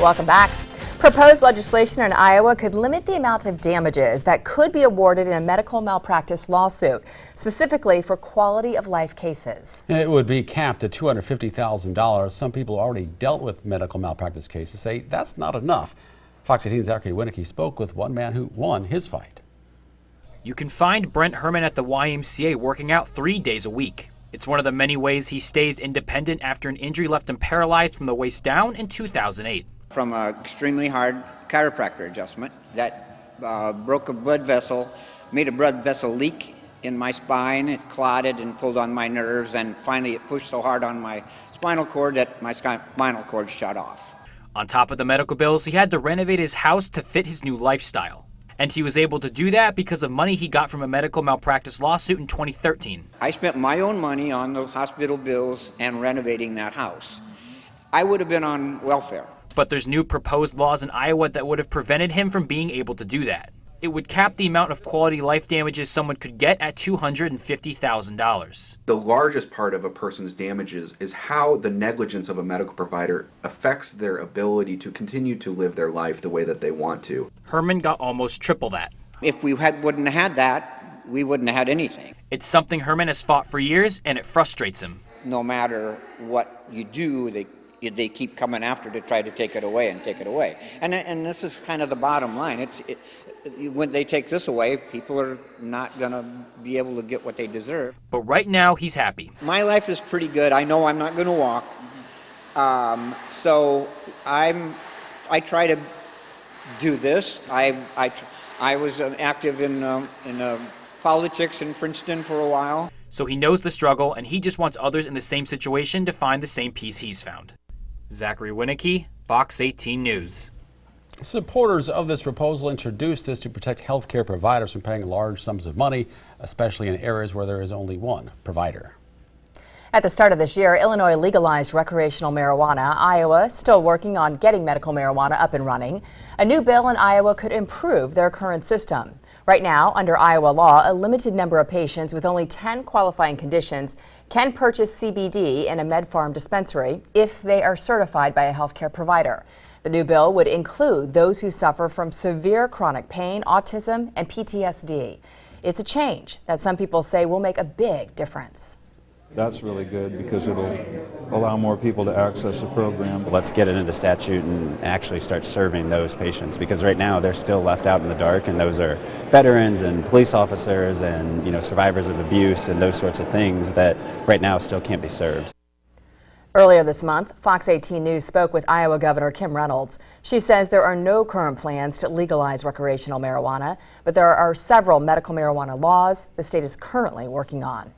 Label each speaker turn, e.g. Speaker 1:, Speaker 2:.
Speaker 1: Welcome back. Proposed legislation in Iowa could limit the amount of damages that could be awarded in a medical malpractice lawsuit, specifically for quality of life cases.
Speaker 2: It would be capped at $250,000. Some people already dealt with medical malpractice cases say that's not enough. Fox 18's Zachary Winicky spoke with one man who won his fight.
Speaker 3: You can find Brent Herman at the YMCA working out 3 days a week. It's one of the many ways he stays independent after an injury left him paralyzed from the waist down in 2008.
Speaker 4: From an extremely hard chiropractor adjustment that broke a blood vessel, made a blood vessel leak in my spine. It clotted and pulled on my nerves, and finally it pushed so hard on my spinal cord that my spinal cord shut off.
Speaker 3: On top of the medical bills, he had to renovate his house to fit his new lifestyle. And he was able to do that because of money he got from a medical malpractice lawsuit in 2013.
Speaker 4: I spent my own money on the hospital bills and renovating that house. I would have been on welfare.
Speaker 3: But there's new proposed laws in Iowa that would have prevented him from being able to do that. It would cap the amount of quality life damages someone could get at $250,000.
Speaker 5: The largest part of a person's damages is how the negligence of a medical provider affects their ability to continue to live their life the way that they want to.
Speaker 3: Herman got almost triple that.
Speaker 4: If we wouldn't have had that, we wouldn't have had anything.
Speaker 3: It's something Herman has fought for years, and it frustrates him.
Speaker 4: No matter what you do, they keep coming after to try to take it away and take it away. And this is kind of the bottom line. When they take this away, people are not going to be able to get what they deserve.
Speaker 3: But right now, he's happy.
Speaker 4: My life is pretty good. I know I'm not going to walk. So I try to do this. I was active in politics in Princeton for a while.
Speaker 3: So he knows the struggle, and he just wants others in the same situation to find the same peace he's found. Zachary Winicky, Fox 18 News.
Speaker 2: Supporters of this proposal introduced this to protect health care providers from paying large sums of money, especially in areas where there is only one provider.
Speaker 1: At the start of this year, Illinois legalized recreational marijuana. Iowa still working on getting medical marijuana up and running. A new bill in Iowa could improve their current system. Right now, under Iowa law, a limited number of patients with only 10 qualifying conditions can purchase CBD in a MedPharm dispensary if they are certified by a healthcare provider. The new bill would include those who suffer from severe chronic pain, autism, and PTSD. It's a change that some people say will make a big difference.
Speaker 6: That's really good because it'll allow more people to access the program.
Speaker 7: Let's get it into statute and actually start serving those patients, because right now they're still left out in the dark, and those are veterans and police officers and survivors of abuse and those sorts of things that right now still can't be served.
Speaker 1: Earlier this month, Fox 18 News spoke with Iowa Governor Kim Reynolds. She says there are no current plans to legalize recreational marijuana, but there are several medical marijuana laws the state is currently working on.